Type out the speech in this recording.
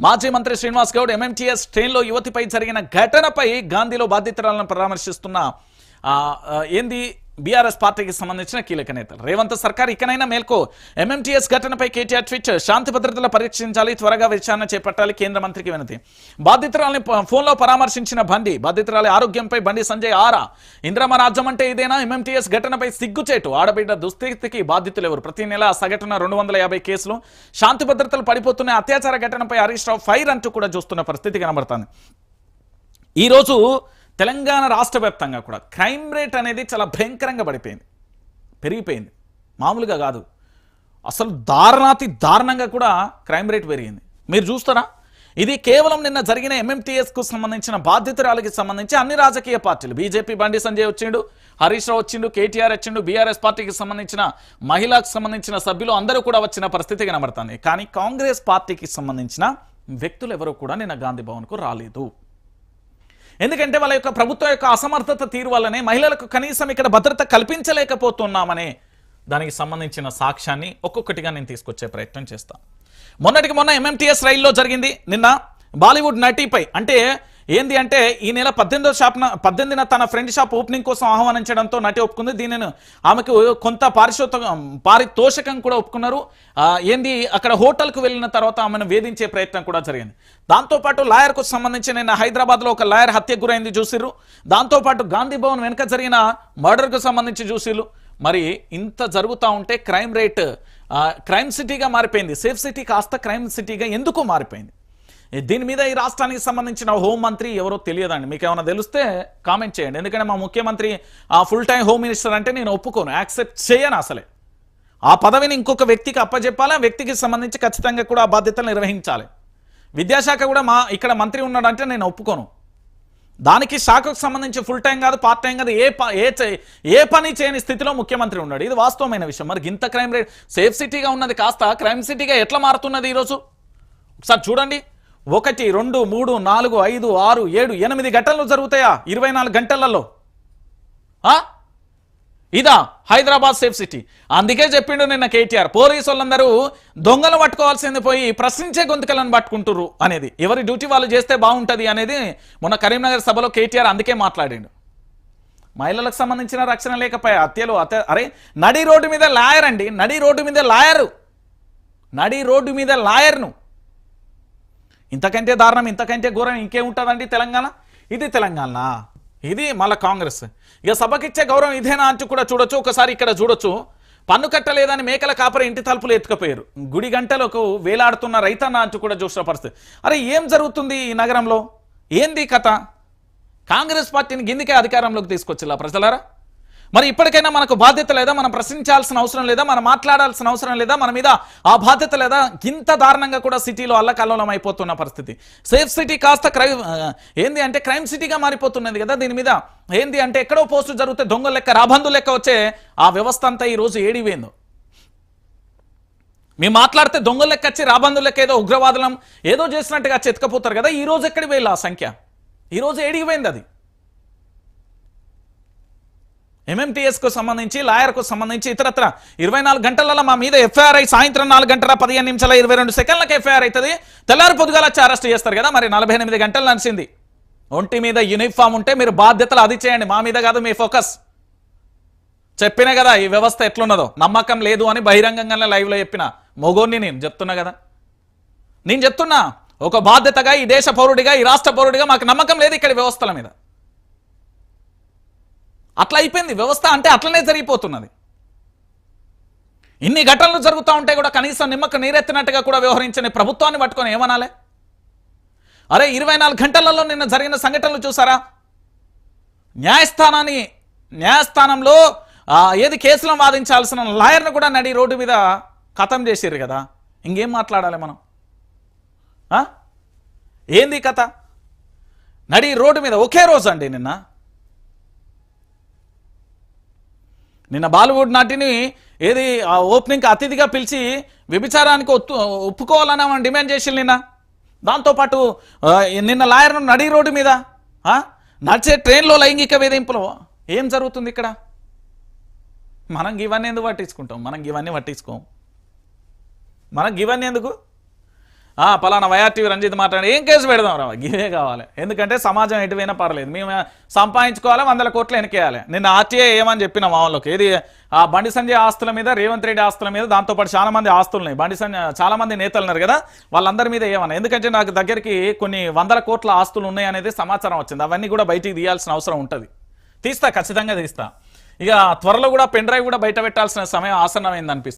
మాజీ మంత్రి శ్రీనివాస్ గౌడ్ ఎంఎంటీఎస్ ట్రైన్లో యువతిపై జరిగిన ఘటనపై గాంధీలో బాధితురాలను పరామర్శిస్తున్న ఏంది బీఆర్ఎస్ పార్టీకి సంబంధించిన కీలక నేతలు. రేవంత్ సర్కార్ ఇకనైనా మేల్కో. ఎంఎంటీఎస్ ఘటనపై కేటీఆర్ ట్వీట్. శాంతి భద్రతలు పరీక్షించాలి, త్వరగా విచారణ చేపట్టాలి, కేంద్ర మంత్రికి వినతి. బాధితురాలని ఫోన్లో పరామర్శించిన బండి. బాధితురాలి ఆరోగ్యంపై బండి సంజయ్ ఆరా. ఇంద్రమ రాజ్యం అంటే ఇదేనా? ఎంఎంటీఎస్ ఘటనపై సిగ్గుచేటు. ఆడబిడ్డ దుస్థితికి బాధితులు ఎవరు? ప్రతి నెల సగటున 250 కేసులు. శాంతి భద్రతలు పడిపోతున్న అత్యాచార ఘటనపై హరీష్ రావు ఫైర్ అంటూ కూడా చూస్తున్న పరిస్థితి కనబడుతుంది. ఈరోజు తెలంగాణ రాష్ట్ర వ్యాప్తంగా కూడా క్రైమ్ రేట్ అనేది చాలా భయంకరంగా పెరిగిపోయింది. మామూలుగా కాదు, అసలు దారుణంగా కూడా క్రైమ్ రేట్ పెరిగింది. మీరు చూస్తారా? ఇది కేవలం నిన్న జరిగిన ఎంఎంటీఎస్కు సంబంధించిన బాధితురాలకి సంబంధించి అన్ని రాజకీయ పార్టీలు, బీజేపీ బండి సంజయ్ వచ్చిండు, హరీష్ రావు వచ్చిండు, కేటీఆర్ వచ్చిండు, బీఆర్ఎస్ పార్టీకి సంబంధించిన మహిళలకు సంబంధించిన సభ్యులు అందరూ కూడా వచ్చిన పరిస్థితి కనబడుతుంది. కానీ కాంగ్రెస్ పార్టీకి సంబంధించిన వ్యక్తులు ఎవరూ కూడా నిన్న గాంధీ భవన్కు రాలేదు. ఎందుకంటే వాళ్ళ యొక్క ప్రభుత్వం యొక్క అసమర్థత తీరు వల్లనే మహిళలకు కనీసం ఇక్కడ భద్రత కల్పించలేకపోతున్నామనే దానికి సంబంధించిన సాక్ష్యాన్ని ఒక్కొక్కటిగా నేను తీసుకొచ్చే ప్రయత్నం చేస్తాను. మొన్న ఎంఎంటీఎస్ రైల్లో జరిగింది. నిన్న బాలీవుడ్ నటిపై అంటే ఏంది అంటే ఈ నెల 18న తన ఫ్రెండ్ షాప్ ఓపెనింగ్ కోసం ఆహ్వానించడంతో నటి ఒప్పుకుంది. దీనిని ఆమెకు కొంత పారితోషికం కూడా ఒప్పుకున్నారు. ఏంది అక్కడ హోటల్కు వెళ్ళిన తర్వాత ఆమెను వేధించే ప్రయత్నం కూడా జరిగింది. దాంతోపాటు లాయర్కు సంబంధించి నిన్న హైదరాబాద్లో ఒక లాయర్ హత్యకు గురైంది చూసిర్రు. దాంతోపాటు గాంధీ భవన్ వెనుక జరిగిన మర్డర్కు సంబంధించి చూసిర్రు. మరి ఇంత జరుగుతూ ఉంటే క్రైమ్ రేట్ క్రైమ్ సిటీగా మారిపోయింది. సేఫ్ సిటీ కాస్త క్రైమ్ సిటీగా ఎందుకు మారిపోయింది? దీని మీద ఈ రాష్ట్రానికి సంబంధించిన హోంమంత్రి ఎవరో తెలియదండి. మీకు ఏమైనా తెలిస్తే కామెంట్ చేయండి. ఎందుకంటే మా ముఖ్యమంత్రి ఫుల్ టైం హోమ్ మినిస్టర్ అంటే నేను ఒప్పుకోను, యాక్సెప్ట్ చేయను. అసలే ఆ పదవిని ఇంకొక వ్యక్తికి అప్పచెప్పాలి. ఆ వ్యక్తికి సంబంధించి ఖచ్చితంగా కూడా ఆ బాధ్యతలు నిర్వహించాలి. విద్యాశాఖ కూడా ఇక్కడ మంత్రి ఉన్నాడంటే నేను ఒప్పుకోను. దానికి శాఖకు సంబంధించి ఫుల్ టైం కాదు, పార్ట్ టైం కాదు, ఏ పని చేయని స్థితిలో ముఖ్యమంత్రి ఉన్నాడు. ఇది వాస్తవమైన విషయం. మరి ఇంత క్రైమ్ రేట్ సేఫ్ సిటీగా ఉన్నది కాస్త క్రైమ్ సిటీగా ఎట్లా మారుతున్నది ఈరోజు? ఒకసారి చూడండి. 1, 2, 3, 4, 5, 6, 7, 8 ఘటనలు జరుగుతాయా 24 గంటలలో? ఇదా హైదరాబాద్ సేఫ్ సిటీ? అందుకే చెప్పిండు నిన్న కేటీఆర్, పోలీసు వాళ్ళందరూ దొంగలు పట్టుకోవాల్సింది పోయి ప్రశ్నించే గొంతుకలను పట్టుకుంటుర్రు అనేది. ఎవరి డ్యూటీ వాళ్ళు చేస్తే బాగుంటుంది అనేది మొన్న కరీంనగర్ సభలో కేటీఆర్ అందుకే మాట్లాడిండు. మహిళలకు సంబంధించిన రక్షణ లేకపోయా, హత్యలు అరే నడి రోడ్డు మీద లాయర్ అండి, నడి రోడ్డు మీద లాయర్ను ఇంతకంటే దారుణం, ఇంతకంటే ఘోరం ఇంకేముంటుందండి తెలంగాణ? ఇది తెలంగాణ, ఇది మళ్ళీ కాంగ్రెస్. ఇక సభకిచ్చే గౌరవం ఇదేనా అంటూ కూడా చూడొచ్చు. ఒకసారి ఇక్కడ చూడొచ్చు. పన్ను కట్టలేదని మేకల కాపరి ఇంటి తలుపులు ఎత్తుకపోయారు. గుడి గంటలకు వేలాడుతున్న రైతన్న అంటూ కూడా చూసిన పరిస్థితి. అరే ఏం జరుగుతుంది ఈ నగరంలో? ఏంది కథ? కాంగ్రెస్ పార్టీని గిందికే అధికారంలోకి తీసుకొచ్చిలా ప్రజలారా? మరి ఇప్పటికైనా మనకు బాధ్యత లేదా? మనం ప్రశ్నించాల్సిన అవసరం లేదా? మనం మాట్లాడాల్సిన అవసరం లేదా? మన మీద ఆ బాధ్యత లేదా? ఇంత దారుణంగా కూడా సిటీలో అల్లకల్లోలం అయిపోతున్న పరిస్థితి. సేఫ్ సిటీ కాస్త ఏంది అంటే క్రైమ్ సిటీగా మారిపోతున్నది కదా. దీని మీద ఏంది అంటే ఎక్కడో పోస్టు జరిగితే దొంగల లెక్క, రాబందు లెక్క వచ్చే ఆ వ్యవస్థ అంతా ఈరోజు ఏడిపోయిందో. మేము మాట్లాడితే దొంగల లెక్క వచ్చి రాబందు లెక్క ఏదో ఉగ్రవాదులం ఏదో చేసినట్టుగా చెతకపోతారు కదా. ఈ రోజు ఎక్కడికి పోయింది ఆ సంఖ్య? ఈరోజు ఏడిగిపోయింది అది. ఎంఎంటీఎస్కు సంబంధించి, లాయర్కు సంబంధించి ఇతరత్ర 24 గంటలలో మా మీద ఎఫ్ఐఆర్ సాయంత్రం 4 గంటల 15 నిమిషాల 22 సెకండ్లకు ఎఫ్ఐఆర్ అవుతుంది. తెల్లారి పొద్దుగాల వచ్చి అరెస్ట్ చేస్తారు కదా. మరి 48 గంటలు నడిచింది. ఒంటి మీద యూనిఫామ్ ఉంటే మీరు బాధ్యతలు అది చేయండి, మా మీద కాదు మీ ఫోకస్. చెప్పినా కదా ఈ వ్యవస్థ ఎట్లున్నదో. నమ్మకం లేదు అని బహిరంగంగానే లైవ్లో చెప్పిన మొగోన్ని నేను చెప్తున్నా కదా. నేను చెప్తున్నా ఒక బాధ్యతగా, ఈ దేశ పౌరుడిగా, ఈ రాష్ట్ర పౌరుడిగా మాకు నమ్మకం లేదు ఇక్కడ వ్యవస్థల మీద. అట్లా అయిపోయింది వ్యవస్థ. అంటే అట్లనే జరిగిపోతున్నది. ఇన్ని ఘటనలు జరుగుతూ ఉంటే కూడా కనీసం నిమ్మకు నీరెత్తినట్టుగా కూడా వ్యవహరించని ప్రభుత్వాన్ని పట్టుకొని ఏమనాలే? అరే 24 గంటలలో నిన్న జరిగిన సంఘటనలు చూసారా? న్యాయస్థానంలో ఏది కేసులను వాదించాల్సిన లాయర్ను కూడా నడి రోడ్డు మీద ఖతం చేసిర్రు కదా. ఇంకేం మాట్లాడాలి మనం? ఏంది కథ? నడి రోడ్డు మీద ఒకే రోజు అండి నిన్న బాలీవుడ్ నటిని ఏది ఓపెనింగ్కి అతిథిగా పిలిచి వ్యభిచారానికి ఒప్పుకోవాలని మనం డిమాండ్ చేసి నిన్న. దాంతోపాటు నిన్న లాయర్ను నడి రోడ్డు మీద నడిచే ట్రైన్లో లైంగిక వేధింపులు. ఏం జరుగుతుంది ఇక్కడ? మనం ఇవన్నీ ఎందుకు పట్టించుకుంటాం? మనం ఇవన్నీ ఎందుకు? పలానా వైఆర్టీవీ రంజిత్ మాట్లాడి ఏం కేసు పెడదాం రా, ఇవే కావాలి. ఎందుకంటే సమాజం ఎటువైనా పర్లేదు, మేము సంపాదించుకోవాలి, 100 కోట్లు వెనకేయాలి. నిన్న ఆర్టీఐ ఏమని చెప్పిన మా వాళ్ళకి, ఏది ఆ బండి సంజయ్ ఆస్తుల మీద, రేవంత్ రెడ్డి ఆస్తుల మీద, దాంతోపాటు చాలా మంది ఆస్తులు ఉన్నాయి, బండి సంజయ్ చాలా మంది నేతలు ఉన్నారు కదా, వాళ్ళందరి మీద ఏమన్నా. ఎందుకంటే నాకు దగ్గరికి కొన్ని 100 కోట్ల ఆస్తులు ఉన్నాయి అనేది సమాచారం వచ్చింది. అవన్నీ కూడా బయటికి తీయాల్సిన అవసరం ఉంటుంది. తీస్తా, ఖచ్చితంగా తీస్తా. ఇక త్వరలో కూడా పెన్ డ్రైవ్ కూడా బయట పెట్టాల్సిన సమయం ఆసన్నమైంది అనిపిస్తుంది.